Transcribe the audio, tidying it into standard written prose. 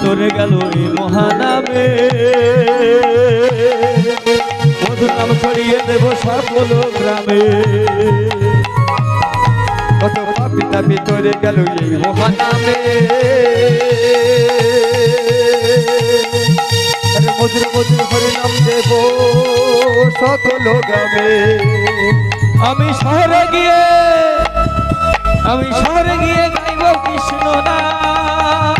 ভিতরে গেল এই মহানামে মধুর নাম ছড়িয়ে দেব সকল গ্রামে কত পাপিতা ভিতরে গেল এই মহানামে মধুর মধুর হরি নাম দেব সকল গ্রামে আমি শহরে গিয়ে গাইব কৃষ্ণ নাম